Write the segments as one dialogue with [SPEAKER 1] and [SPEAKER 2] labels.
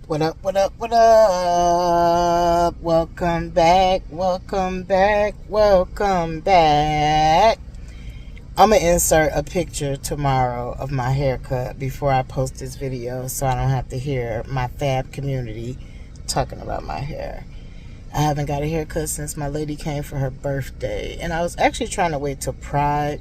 [SPEAKER 1] What up, what up, what up? Welcome back, welcome back, welcome back. I'm going to insert a picture tomorrow of my haircut before I post this video so I don't have to hear my fab community talking about my hair. I haven't got a haircut since my lady came for her birthday. And I was actually trying to wait till Pride,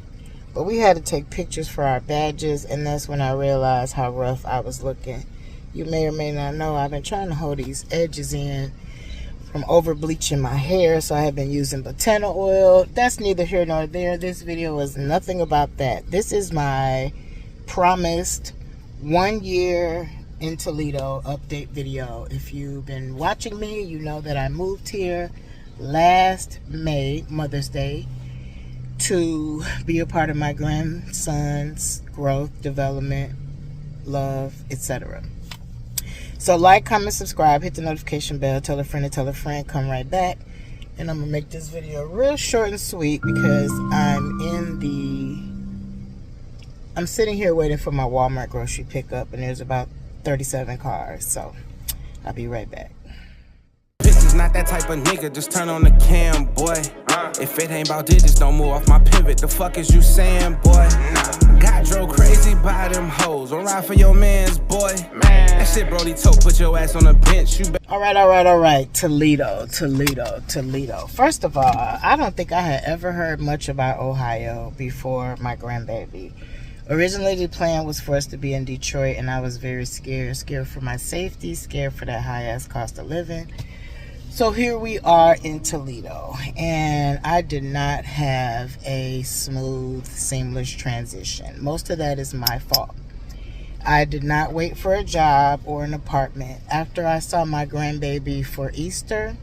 [SPEAKER 1] but we had to take pictures for our badges, and that's when I realized how rough I was looking. You may or may not know I've been trying to hold these edges in from over bleaching my hair, so I have been using botana oil. That's neither here nor there. This video is nothing about that. This is my promised 1 year in Toledo update video. If you've been watching me, you know that I moved here last May, Mother's Day, to be a part of my grandson's growth, development, love, etc. So like, comment, subscribe, hit the notification bell, tell a friend to tell a friend, come right back. And I'm going to make this video real short and sweet because I'm sitting here waiting for my Walmart grocery pickup, and there's about 37 cars. So I'll be right back.
[SPEAKER 2] Bitches not that type of nigga, just turn on the cam, boy. If it ain't about digits, don't move off my pivot. The fuck is you saying, boy? Got drove crazy by them hoes. Don't ride for your mans, boy. That shit Brody told, put your ass on the bench.
[SPEAKER 1] All right. Toledo. First of all, I don't think I had ever heard much about Ohio before my grandbaby. Originally, the plan was for us to be in Detroit, and I was very scared. Scared for my safety, scared for that high-ass cost of living. So here we are in Toledo, and I did not have a smooth, seamless transition. Most of that is my fault. I did not wait for a job or an apartment. After I saw my grandbaby for Easter,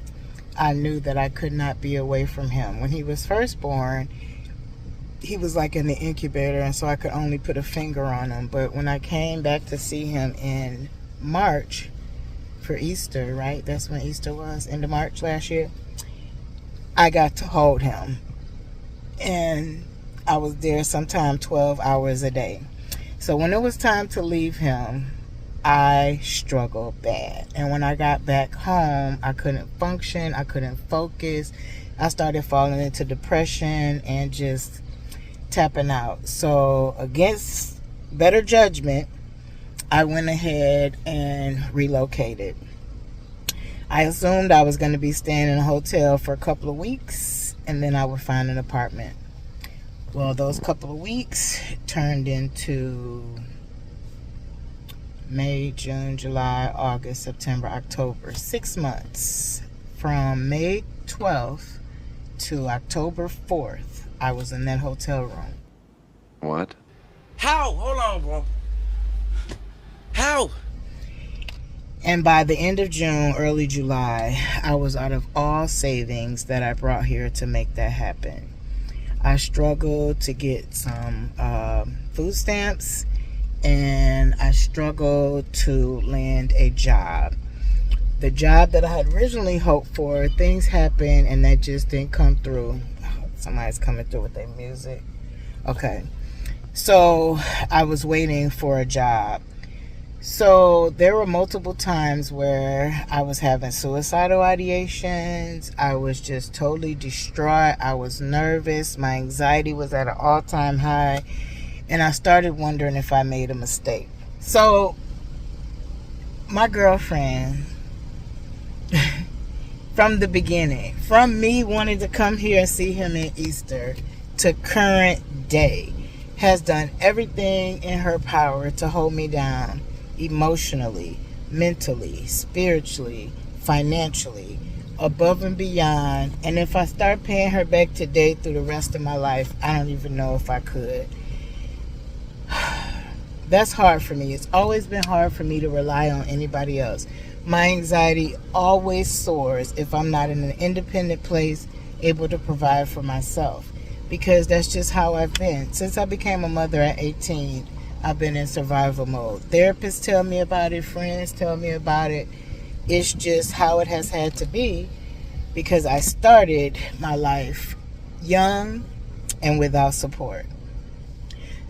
[SPEAKER 1] I knew that I could not be away from him. When he was first born, he was like in the incubator, and so I could only put a finger on him. But when I came back to see him in March for Easter, right? That's when Easter was, end of March last year. I got to hold him. And I was there sometime 12 hours a day. So when it was time to leave him, I struggled bad. And when I got back home, I couldn't function. I couldn't focus. I started falling into depression and just tapping out. So against better judgment, I went ahead and relocated. I assumed I was going to be staying in a hotel for a couple of weeks, and then I would find an apartment. Well, those couple of weeks turned into May, June, July, August, September, October. 6 months. From May 12th to October 4th, I was in that hotel room.
[SPEAKER 2] What? How? Hold on, bro. How?
[SPEAKER 1] And by the end of June, early July, I was out of all savings that I brought here to make that happen. I struggled to get some food stamps, and I struggled to land a job. The job that I had originally hoped for, things happened and that just didn't come through. Somebody's coming through with their music. Okay. So I was waiting for a job. So there were multiple times where I was having suicidal ideations. I was just totally distraught. I was nervous. My anxiety was at an all-time high. And I started wondering if I made a mistake. So my girlfriend, from the beginning, from me wanting to come here and see him in Easter to current day, has done everything in her power to hold me down. Emotionally, mentally, spiritually, financially, above and beyond. And if I start paying her back today through the rest of my life, I don't even know if I could. That's hard for me. It's always been hard for me to rely on anybody else. My anxiety always soars if I'm not in an independent place, able to provide for myself. Because that's just how I've been. Since I became a mother at 18, I've been in survival mode. Therapists tell me about it. Friends tell me about it. It's just how it has had to be because I started my life young and without support.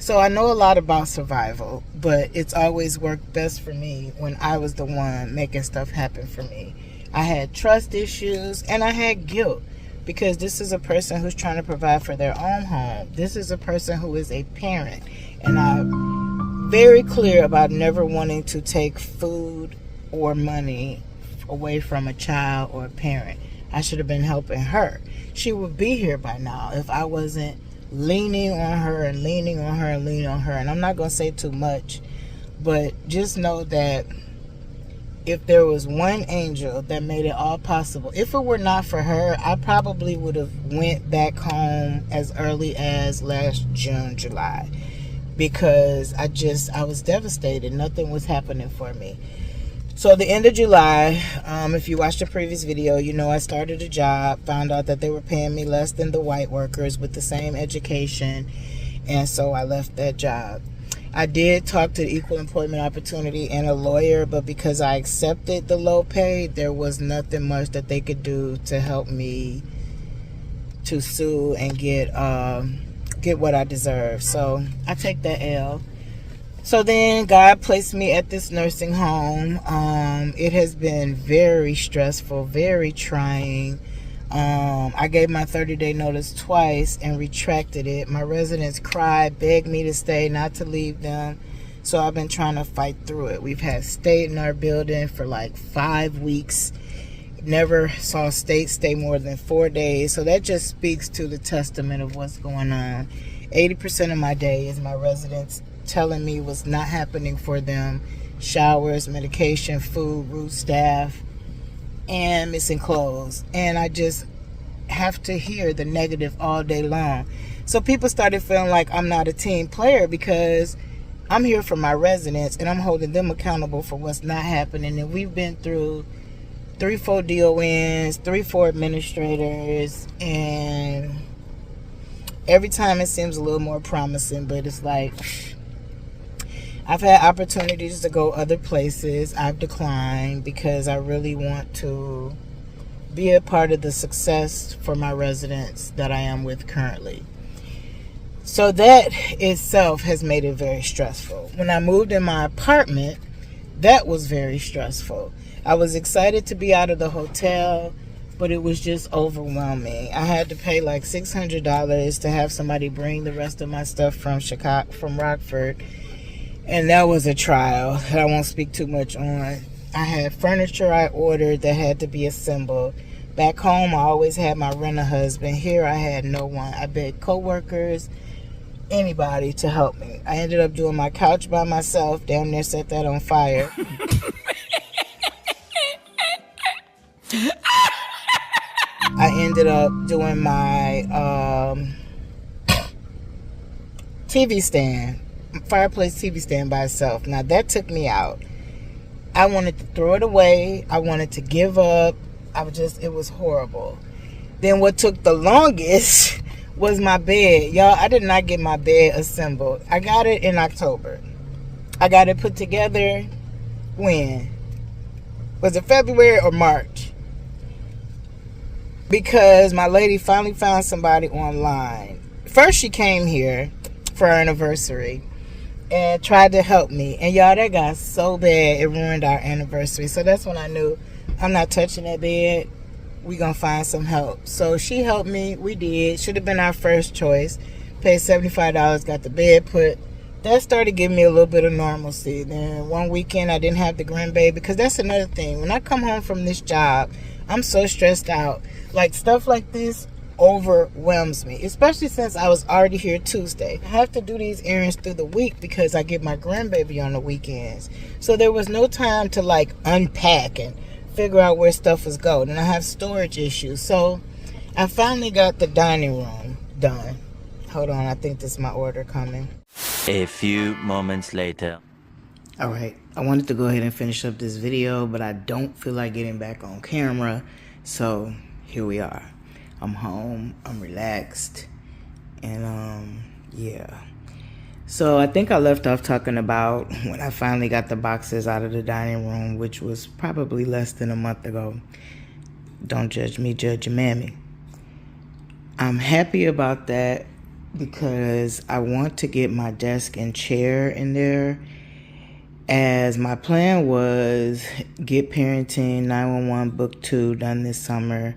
[SPEAKER 1] So I know a lot about survival, but it's always worked best for me when I was the one making stuff happen for me. I had trust issues and I had guilt because this is a person who's trying to provide for their own home. This is a person who is a parent, and I'm very clear about never wanting to take food or money away from a child or a parent. I should have been helping her. She would be here by now if I wasn't leaning on her and leaning on her and leaning on her. And I'm not going to say too much, but just know that if there was one angel that made it all possible, if it were not for her, I probably would have went back home as early as last June, July, because I was devastated. Nothing was happening for me. So the end of July, if you watched the previous video, you know I started a job, found out that they were paying me less than the white workers with the same education, and so I left that job. I did talk to the Equal Employment Opportunity and a lawyer, but because I accepted the low pay, there was nothing much that they could do to help me to sue and get what I deserve. So I take that L. So then God placed me at this nursing home. It has been very stressful, very trying. I gave my 30-day notice twice and retracted it. My residents cried, begged me to stay, not to leave them. So I've been trying to fight through it. We've had state in our building for like 5 weeks. Never saw state stay more than 4 days. So that just speaks to the testament of what's going on. 80% of my day is my residents telling me what's not happening for them: showers, medication, food, root staff, and missing clothes. And I just have to hear the negative all day long. So people started feeling like I'm not a team player because I'm here for my residents and I'm holding them accountable for what's not happening. And we've been through 3-4 DONs, 3-4 administrators, and every time it seems a little more promising, but it's like I've had opportunities to go other places. I've declined because I really want to be a part of the success for my residents that I am with currently. So that itself has made it very stressful. When I moved in my apartment, that was very stressful. I was excited to be out of the hotel, but it was just overwhelming. I had to pay like $600 to have somebody bring the rest of my stuff from Rockford. And that was a trial that I won't speak too much on. I had furniture I ordered that had to be assembled. Back home, I always had my rent-a-husband. Here, I had no one. I begged coworkers, anybody to help me. I ended up doing my couch by myself. Damn near set that on fire. I ended up doing my TV stand. Fireplace TV stand by itself. Now that took me out. I wanted to throw it away. I wanted to give up. It was horrible. Then what took the longest was my bed. Y'all, I did not get my bed assembled. I got it in October. I got it put together when? Was it February or March? Because my lady finally found somebody online. First she came here for our anniversary and tried to help me. And y'all, that got so bad, it ruined our anniversary. So that's when I knew I'm not touching that bed. We gonna find some help. So she helped me. We did. Should have been our first choice. Paid $75, got the bed put. That started giving me a little bit of normalcy. Then one weekend I didn't have the grandbaby, because that's another thing. When I come home from this job, I'm so stressed out. Like, stuff like this overwhelms me, especially since I was already here Tuesday. I have to do these errands through the week because I get my grandbaby on the weekends. So there was no time to like unpack and figure out where stuff was going. And I have storage issues. So I finally got the dining room done. Hold on, I think this is my order coming.
[SPEAKER 3] A few moments later.
[SPEAKER 1] Alright, I wanted to go ahead and finish up this video, but I don't feel like getting back on camera. So here we are. I'm home, I'm relaxed, and yeah. So I think I left off talking about when I finally got the boxes out of the dining room, which was probably less than a month ago. Don't judge me, judge your mammy. I'm happy about that. because I want to get my desk and chair in there, as my plan was get Parenting 911 Book 2 done this summer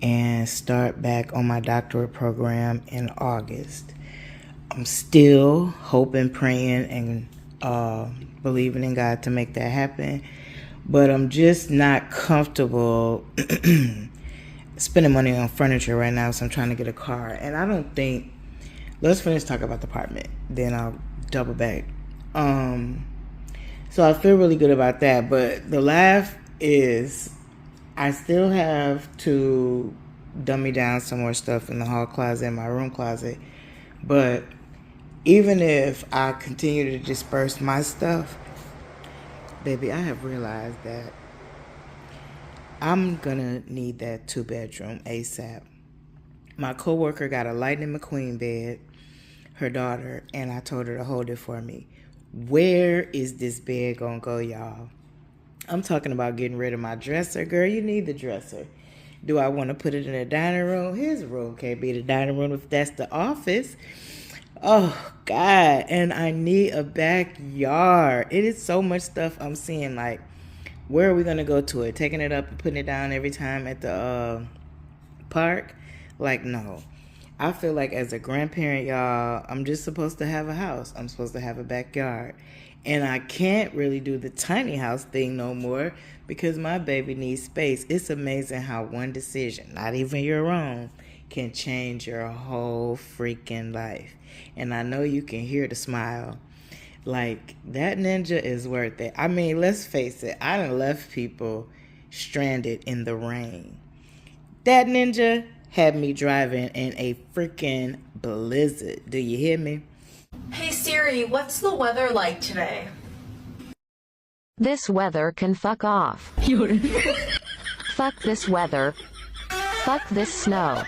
[SPEAKER 1] and start back on my doctorate program in August. I'm still hoping, praying, and believing in God to make that happen, but I'm just not comfortable spending money on furniture right now, so I'm trying to get a car. And I don't think, let's finish talking about the apartment, then I'll double back. So I feel really good about that, but the laugh is I still have to dummy down some more stuff in the hall closet and my room closet. But even if I continue to disperse my stuff, baby, I have realized that I'm gonna need that 2-bedroom ASAP. My coworker got a Lightning McQueen bed, her daughter, and I told her to hold it for me. Where is this bed gonna go, y'all? I'm talking about getting rid of my dresser. Girl, you need the dresser. Do I want to put it in the dining room? His room can't be the dining room if that's the office. Oh, God. And I need a backyard. It is so much stuff I'm seeing. Like, where are we going to go to it? Taking it up and putting it down every time at the park? Like, no. I feel like as a grandparent, y'all, I'm just supposed to have a house. I'm supposed to have a backyard. And I can't really do the tiny house thing no more because my baby needs space. It's amazing how one decision, not even your own, can change your whole freaking life. And I know you can hear the smile. Like, that ninja is worth it. I mean, let's face it. I done left people stranded in the rain. That ninja had me driving in a freaking blizzard. Do you hear me?
[SPEAKER 4] Hey Siri, what's the weather like today?
[SPEAKER 5] This weather can fuck off. Fuck this weather. Fuck this snow.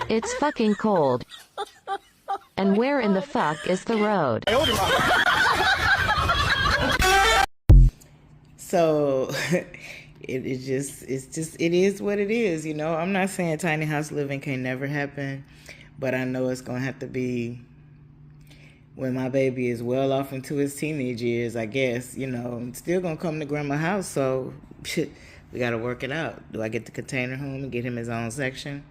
[SPEAKER 5] It's fucking cold. And where in the fuck is the road?
[SPEAKER 1] So it is what it is, you know. I'm not saying tiny house living can never happen, but I know it's gonna have to be when my baby is well off into his teenage years, I guess. You know, I'm still gonna come to grandma's house, so we gotta work it out. Do I get the container home and get him his own section?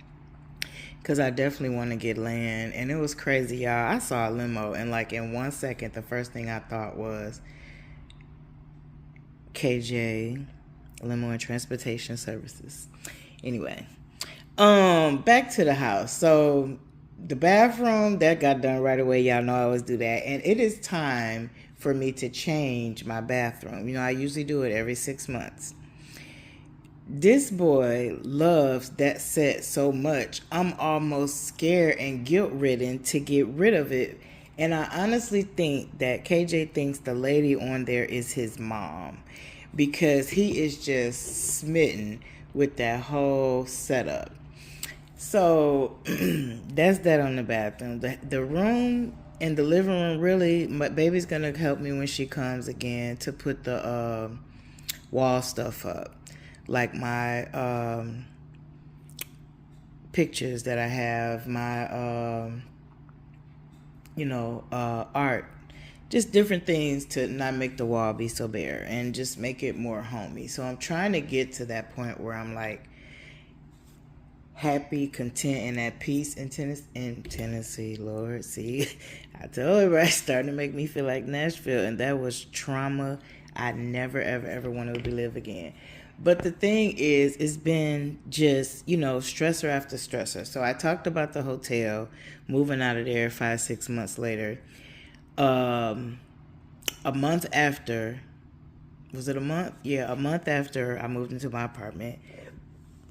[SPEAKER 1] Because I definitely want to get land. And it was crazy, y'all. I saw a limo, and like in 1 second, the first thing I thought was KJ, Limo and Transportation Services. Anyway, back to the house. So the bathroom, that got done right away. Y'all know I always do that. And it is time for me to change my bathroom. You know, I usually do it every 6 months. This boy loves that set so much, I'm almost scared and guilt-ridden to get rid of it. And I honestly think that KJ thinks the lady on there is his mom, because he is just smitten with that whole setup. So that's that on the bathroom. The room and the living room, really, my baby's going to help me when she comes again to put the wall stuff up. Like my pictures that I have, my, art. Just different things to not make the wall be so bare and just make it more homey. So I'm trying to get to that point where I'm like happy, content, and at peace in Tennessee, Lord. See, I told you, right? Starting to make me feel like Nashville, and that was trauma I never, ever, ever want to relive again. But the thing is, it's been just, stressor after stressor. So I talked about the hotel, moving out of there 5-6 months later. A month after, was it a month? Yeah, a month after I moved into my apartment,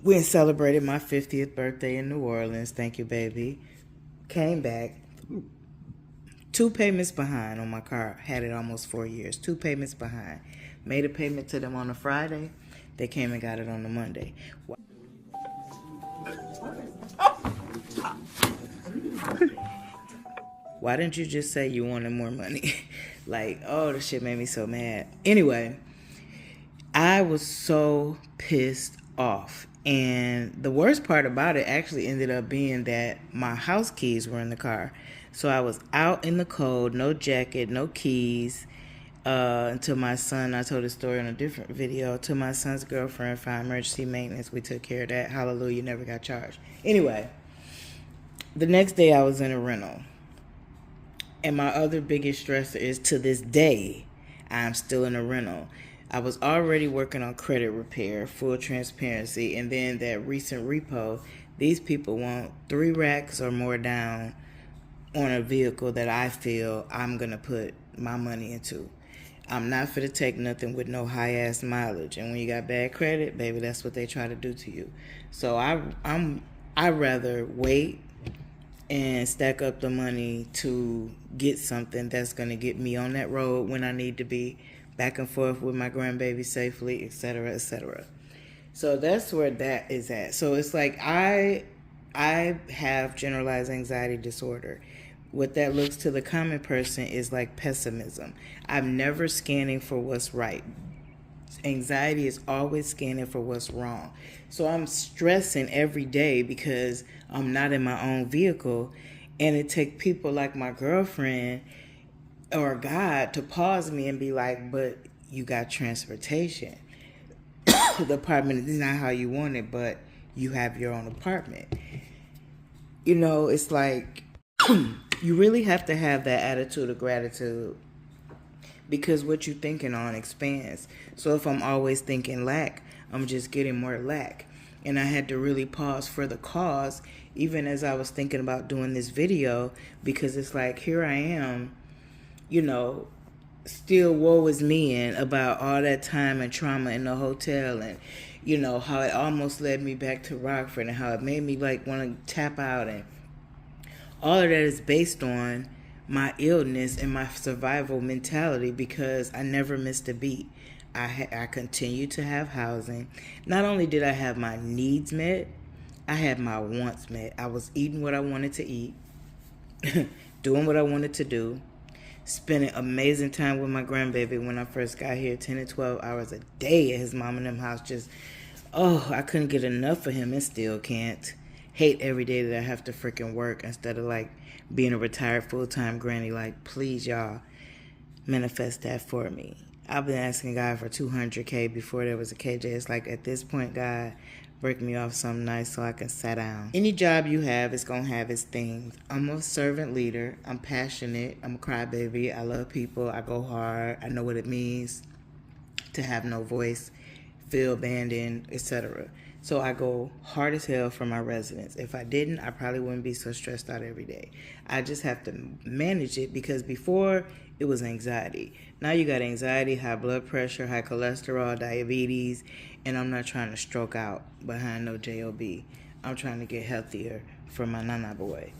[SPEAKER 1] we celebrated my 50th birthday in New Orleans. Thank you, baby. Came back. 2 payments behind on my car. Had it almost 4 years. 2 payments behind. Made a payment to them on a Friday. They came and got it on the Monday. Why didn't you just say you wanted more money? Like, oh, the shit made me so mad. Anyway, I was so pissed off. And the worst part about it actually ended up being that my house keys were in the car. So I was out in the cold, no jacket, no keys, until my son, I told a story on a different video, till my son's girlfriend found emergency maintenance. We took care of that. Hallelujah, never got charged. Anyway, the next day I was in a rental. And my other biggest stressor is, to this day, I'm still in a rental. I was already working on credit repair, full transparency, and then that recent repo, these people want 3 racks or more down on a vehicle that I feel I'm going to put my money into. I'm not for to take nothing with no high-ass mileage. And when you got bad credit, baby, that's what they try to do to you. So I'd rather wait and stack up the money to get something that's going to get me on that road when I need to be, back and forth with my grandbaby safely, etc., etc. So that's where that is at. So it's like I have generalized anxiety disorder. What that looks to the common person is like pessimism. I'm never scanning for what's right. Anxiety is always scanning for what's wrong. So I'm stressing every day because I'm not in my own vehicle, and it takes people like my girlfriend or God to pause me and be like, but you got transportation. The apartment is not how you want it, but you have your own apartment. You know, it's like you really have to have that attitude of gratitude, because what you're thinking on expands. So if I'm always thinking lack, I'm just getting more lack. And I had to really pause for the cause, even as I was thinking about doing this video, because it's like, here I am, you know, still woe is me and about all that time and trauma in the hotel, and, you know, how it almost led me back to Rockford, and how it made me like want to tap out, and all of that is based on my illness and my survival mentality, because I never missed a beat. I continued to have housing. Not only did I have my needs met, I had my wants met. I was eating what I wanted to eat, doing what I wanted to do, spending amazing time with my grandbaby when I first got here, 10 to 12 hours a day at his mom and them house. Just, I couldn't get enough of him, and still can't. Hate every day that I have to freaking work instead of like being a retired full-time granny. Like, please, y'all, manifest that for me. I've been asking God for $200K before there was a KJ. It's like, at this point, God, break me off something nice so I can sit down. Any job you have is going to have its things. I'm a servant leader. I'm passionate. I'm a crybaby. I love people. I go hard. I know what it means to have no voice, feel abandoned, etc. So I go hard as hell for my residents. If I didn't, I probably wouldn't be so stressed out every day. I just have to manage it, because before it was anxiety. Now you got anxiety, high blood pressure, high cholesterol, diabetes, and I'm not trying to stroke out behind no job. I'm trying to get healthier for my nana boy.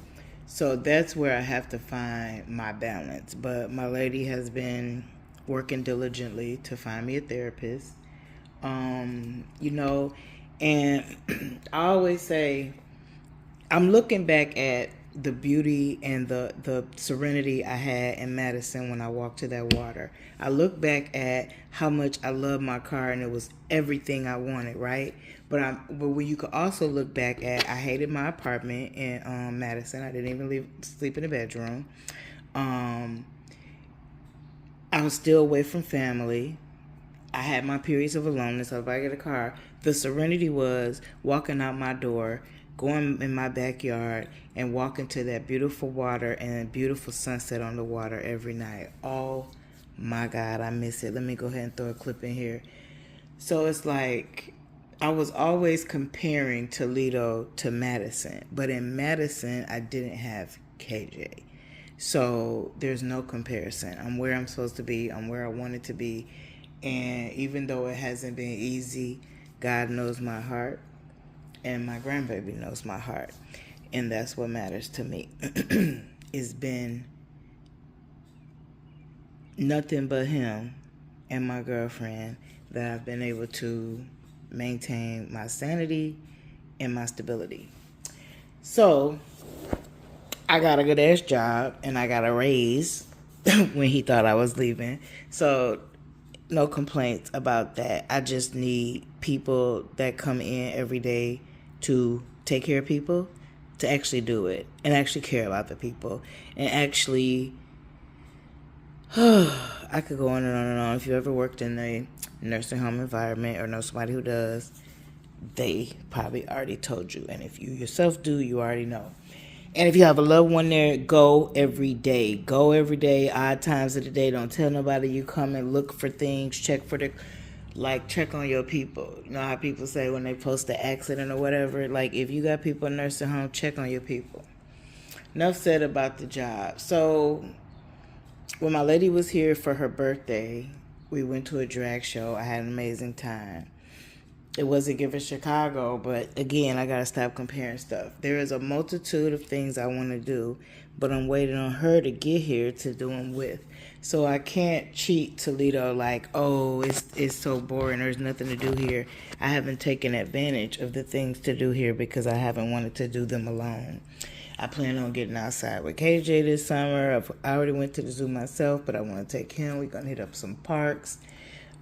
[SPEAKER 1] So that's where I have to find my balance. But my lady has been working diligently to find me a therapist. You know, and I always say, I'm looking back at the beauty and the serenity I had in Madison when I walked to that water. I look back at how much I loved my car, and it was everything I wanted, right? But when you could also look back at, I hated my apartment in Madison. I didn't even sleep in the bedroom. I was still away from family. I had my periods of aloneness. So if I get a car, the serenity was walking out my door, going in my backyard, and walking to that beautiful water and a beautiful sunset on the water every night. Oh my God, I miss it. Let me go ahead and throw a clip in here. So it's like, I was always comparing Toledo to Madison, but in Madison, I didn't have KJ. So there's no comparison. I'm where I'm supposed to be. I'm where I wanted to be. And even though it hasn't been easy, God knows my heart, and my grandbaby knows my heart. And that's what matters to me. It's been nothing but him and my girlfriend that I've been able to maintain my sanity and my stability. So I got a good ass job, and I got a raise when he thought I was leaving. So no complaints about that. I just need people that come in every day to take care of people, to actually do it and actually care about the people and actually I could go on and on and on. If you ever worked in a nursing home environment or know somebody who does, they probably already told you. And if you yourself do, you already know. And if you have a loved one there, go every day. Go every day, odd times of the day. Don't tell nobody you come and look for things. Check on your people. You know how people say when they post an accident or whatever? Like, if you got people in nursing home, check on your people. Enough said about the job. So, when my lady was here for her birthday, we went to a drag show. I had an amazing time. It wasn't Giving Chicago, but again, I gotta stop comparing stuff. There is a multitude of things I want to do, but I'm waiting on her to get here to do them with. So I can't cheat Toledo like, oh, it's so boring, there's nothing to do here. I haven't taken advantage of the things to do here because I haven't wanted to do them alone. I plan on getting outside with KJ this summer. I already went to the zoo myself, but I want to take him. We're going to hit up some parks.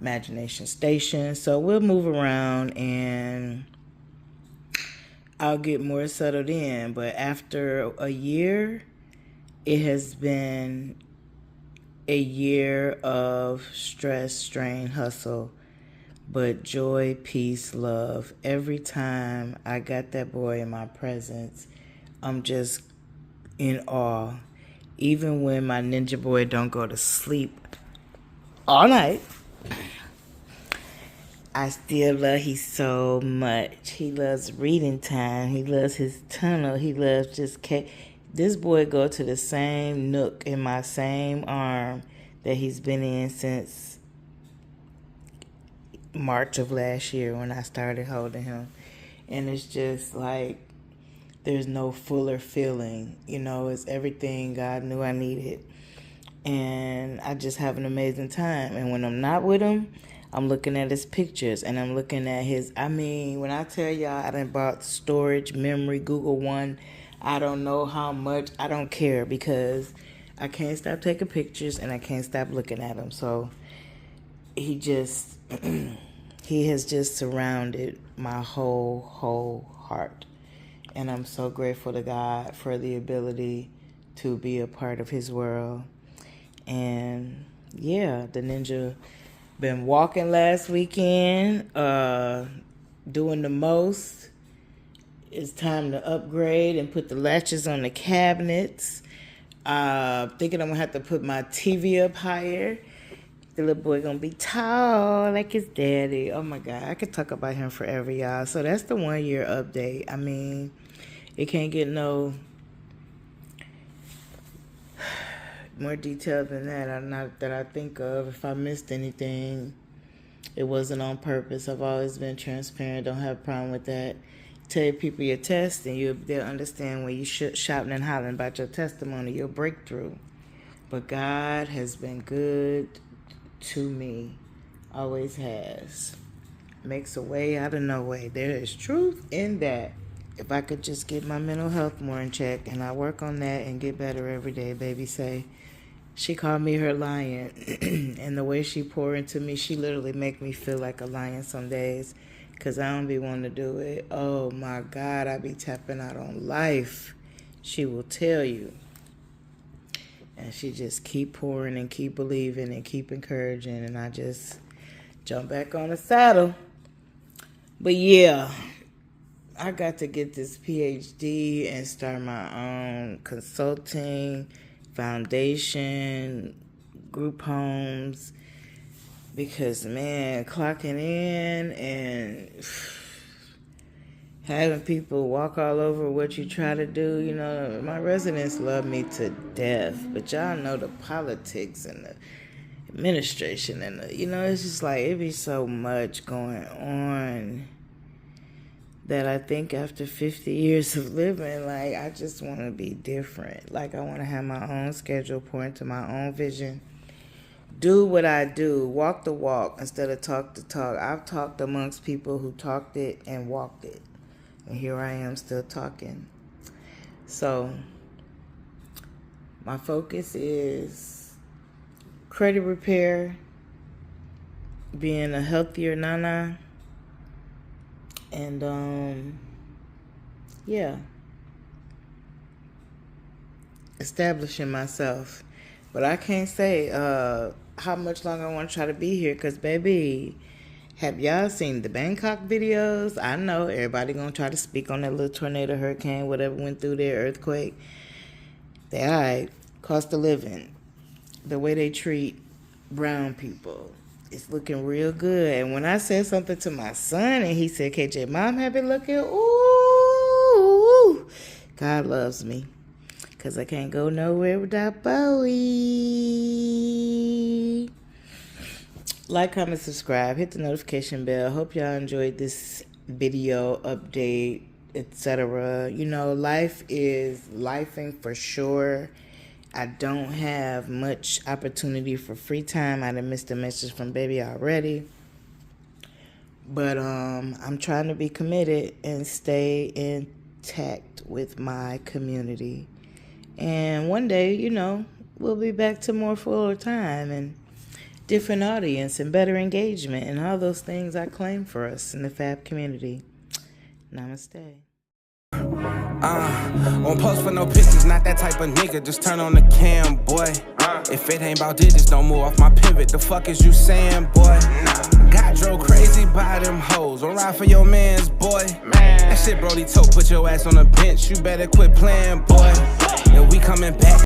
[SPEAKER 1] Imagination Station. So we'll move around and I'll get more settled in. But after a year, it has been a year of stress, strain, hustle, but joy, peace, love. Every time I got that boy in my presence, I'm just in awe. Even when my ninja boy don't go to sleep all night, I still love he so much. He loves reading time. He loves his tunnel. He loves just this boy go to the same nook in my same arm that he's been in since March of last year when I started holding him. And it's just like there's no fuller feeling. You know, it's everything God knew I needed. And I just have an amazing time. And when I'm not with him, I'm looking at his pictures and I'm looking at when I tell y'all I done bought storage, memory, Google One, I don't know how much, I don't care because I can't stop taking pictures and I can't stop looking at him. So he has just surrounded my whole heart. And I'm so grateful to God for the ability to be a part of his world. And yeah, the ninja been walking last weekend, doing the most. It's time to upgrade and put the latches on the cabinets. Thinking I'm gonna have to put my TV up higher. The little boy gonna be tall like his daddy. Oh my God, I could talk about him forever, y'all. So that's the 1 year update. I mean, it can't get no more detailed than that. Not that I think of. If I missed anything, it wasn't on purpose. I've always been transparent. Don't have a problem with that. Tell people your test, and they'll understand when you shouting and hollering about your testimony, your breakthrough. But God has been good to me. Always has. Makes a way out of no way. There is truth in that. If I could just get my mental health more in check, and I work on that and get better every day, baby say. She called me her lion, and the way she pour into me, she literally make me feel like a lion some days, because I don't be wanting to do it. Oh my God, I be tapping out on life. She will tell you. And she just keep pouring and keep believing and keep encouraging, and I just jump back on the saddle. But yeah, I got to get this PhD and start my own consulting, foundation, group homes, because man, clocking in and having people walk all over what you try to do, you know, my residents love me to death, but y'all know the politics and the administration and the, you know, it's just like it be so much going on that I think after 50 years of living, like, I just want to be different. Like, I want to have my own schedule, pour into my own vision, do what I do, walk the walk instead of talk the talk. I've talked amongst people who talked it and walked it. And here I am still talking. So, my focus is credit repair, being a healthier Nana. And, yeah. Establishing myself. But I can't say how much longer I want to try to be here, because, baby, have y'all seen the Bangkok videos? I know everybody gonna try to speak on that little tornado, hurricane, whatever went through there, earthquake. They all right. Cost of living, the way they treat brown people, it's looking real good. And when I said something to my son and he said, KJ, mom have been looking, ooh, God loves me, because I can't go nowhere without Bowie. Like, comment, subscribe, hit the notification bell. Hope y'all enjoyed this video update, etc. You know, life is lifing for sure. I don't have much opportunity for free time. I done missed a message from baby already. But I'm trying to be committed and stay intact with my community. And one day, you know, we'll be back to more fuller time and different audience and better engagement and all those things I claim for us in the Fab community. Namaste.
[SPEAKER 2] Won't post for no pictures, not that type of nigga. Just turn on the cam, boy. If it ain't about digits, don't move off my pivot. The fuck is you saying, boy? Got drove crazy by them hoes. Don't ride for your mans, boy. That shit Brody told, put your ass on the bench. You better quit playing, boy. And we coming back.